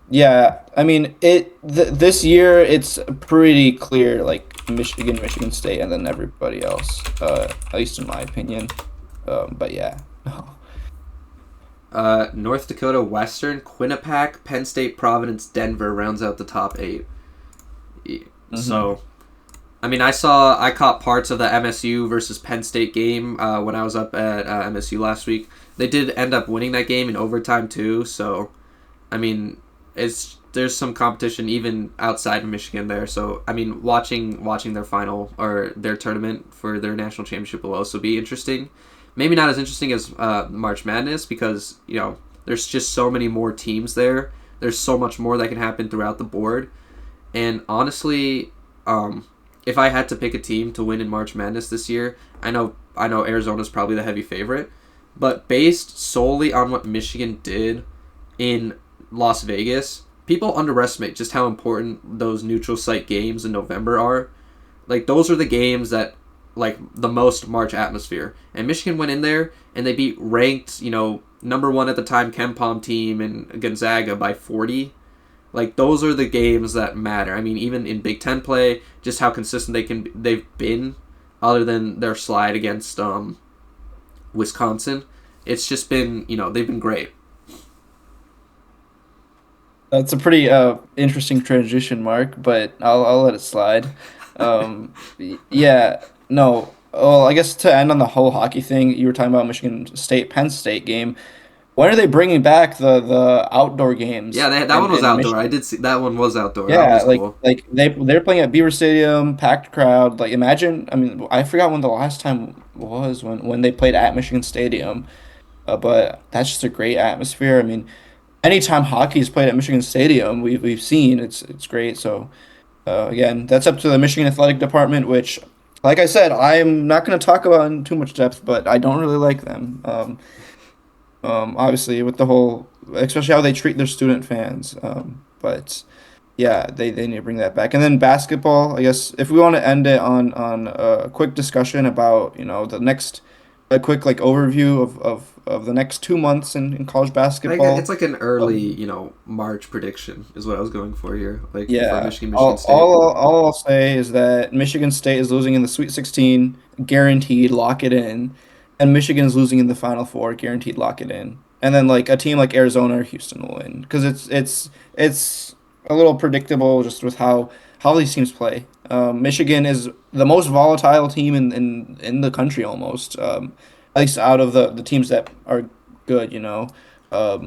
yeah, I mean, this year it's pretty clear, like Michigan State, and then everybody else. At least in my opinion. But yeah. North Dakota, Western, Quinnipiac, Penn State, Providence, Denver rounds out the top 8. So, I mean, I caught parts of the MSU versus Penn State game when I was up at MSU last week. They did end up winning that game in overtime too. So, I mean, there's some competition even outside of Michigan there. So, I mean, watching their final or their tournament for their national championship will also be interesting. Maybe not as interesting as March Madness because there's just so many more teams there. There's so much more that can happen throughout the board. And honestly, if I had to pick a team to win in March Madness this year, I know Arizona's probably the heavy favorite, but based solely on what Michigan did in Las Vegas, people underestimate just how important those neutral site games in November are. Like, those are the games that like the most March atmosphere. And Michigan went in there and they beat ranked, number one at the time KenPom team and Gonzaga by 40. Like, those are the games that matter. I mean, even in Big Ten play, just how consistent they've been, other than their slide against Wisconsin. It's just been, they've been great. That's a pretty interesting transition, Mark, but I'll let it slide. Yeah, no. Well, I guess to end on the whole hockey thing, you were talking about Michigan State Penn State game. When are they bringing back the outdoor games Yeah, that one was in outdoor. Michigan? I did see that one was outdoor. That Yeah, was cool. they're playing at Beaver Stadium, packed crowd. Like, imagine, I mean, I forgot when the last time was when they played at Michigan Stadium, but that's just a great atmosphere. I mean, anytime hockey is played at Michigan Stadium, we've seen it's great. So again, that's up to the Michigan Athletic Department, which, like I said, I'm not going to talk about in too much depth, but I don't really like them. Obviously, with the whole, especially how they treat their student fans. But yeah, they need to bring that back. And then basketball, I guess, if we want to end it on a quick discussion about the next, a quick like overview of the next 2 months in college It's basketball. like an early, Um, March prediction is what I was going for here. Like for Yeah, Michigan State. all I'll say is that Michigan State is losing in the Sweet 16, guaranteed, lock it in, and Michigan's losing in the Final Four, guaranteed, lock it in. And then like a team like Arizona or Houston will win because it's a little predictable just with how these teams play. Michigan is the most volatile team in the country almost, at least out of the teams that are good.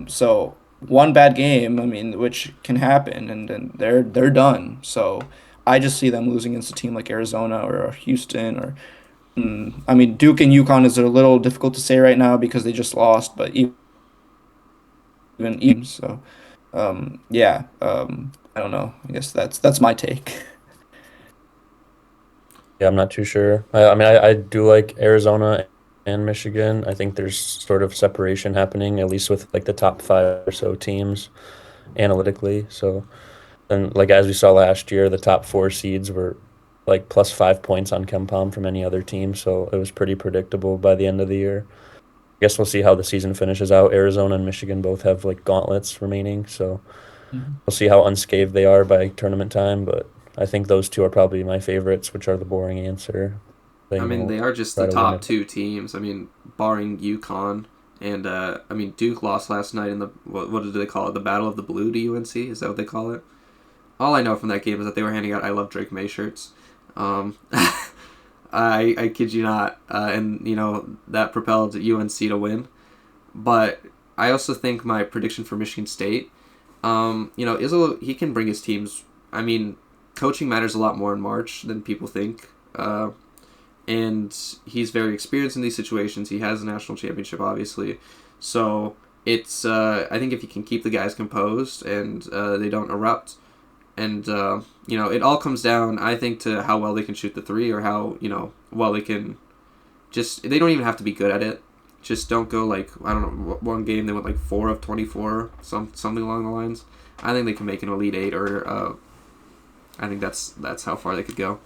So one bad game, I mean, which can happen, and then they're done. So I just see them losing against a team like Arizona or Houston or I mean Duke and UConn is a little difficult to say right now because they just lost, but even so, yeah, I don't know. I guess that's my take. Yeah, I'm not too sure. I mean, I do like Arizona and Michigan. I think there's sort of separation happening, at least with like the top five or so teams analytically. So, and like as we saw last year, the top four seeds were like plus 5 points on KenPom from any other team. So it was pretty predictable by the end of the year. I guess we'll see how the season finishes out. Arizona and Michigan both have like gauntlets remaining, so Mhm. we'll see how unscathed they are by tournament time. But I think those two are probably my favorites, which are the boring answer. I They mean, will they are just the try to win top it. two teams. I mean, barring UConn. And, I mean, Duke lost last night in the, what did they call it? The Battle of the Blue to UNC? Is that what they call it? All I know from that game is that they were handing out I Love Drake May shirts. Um, I kid you not. And, that propelled UNC to win. But I also think my prediction for Michigan State, Izzo, he can bring his teams. I mean, coaching matters a lot more in March than people think. And he's very experienced in these situations. He has a national championship, obviously. So it's, I think if you can keep the guys composed and they don't erupt, and, it all comes down, I think, to how well they can shoot the three or how, well they can just, they don't even have to be good at it. Just don't go like, I don't know, one game they went like 4 of 24, something along the lines. I think they can make an Elite Eight, or I think that's how far they could go.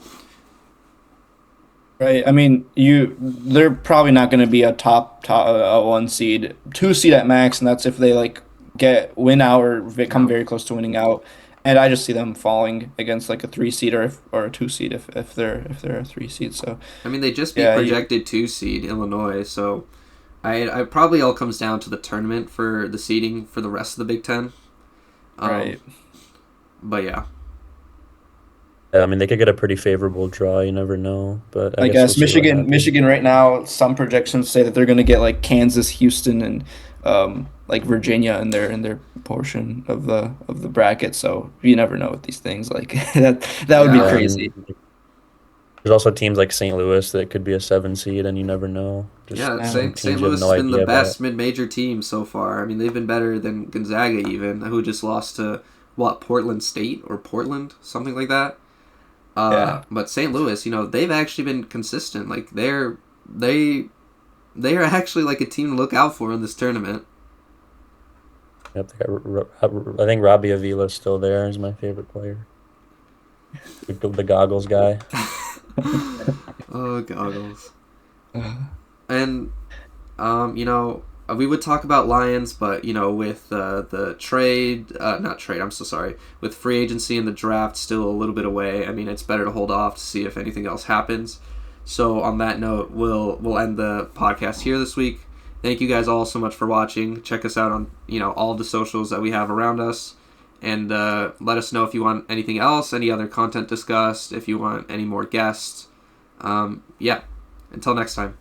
Right. I mean, they're probably not going to be a top one seed, two seed at max, and that's if they like win out or come No, very close to winning out. And I just see them falling against like a three seed or a two seed if they're a three seed. So I mean they just beat yeah, projected 2 seed Illinois, so I probably all comes down to the tournament for the seeding for the rest of the Big Ten. Um, right. but yeah, Yeah, I mean, they could get a pretty favorable draw. You never know, but I I guess we'll guess see what happens. Michigan right now, some projections say that they're going to get like Kansas, Houston, and like Virginia in their portion of the bracket. So you never know with these things. Like that would be yeah. Yeah, crazy. and there's also teams like St. Louis that could be a 7 seed, and you never know. Just Yeah, Yeah. some St. teams you have Louis no has been the idea about. best mid-major team so far. I mean, they've been better than Gonzaga even, who just lost to Portland State or Portland, something like that. Yeah. But St. Louis, they've actually been consistent. Like they they are actually like a team to look out for in this tournament. Yep, I think Robbie Avila's still there. He's my favorite player. The goggles guy. Oh, goggles. Uh, And we would talk about Lions, but with the trade, not trade, I'm so sorry, with free agency and the draft still a little bit away. I mean, it's better to hold off to see if anything else happens. So on that note, we'll end the podcast here this week. Thank you guys all so much for watching. Check us out on all the socials that we have around us, and let us know if you want anything else, any other content discussed, if you want any more guests. Yeah. Until next time.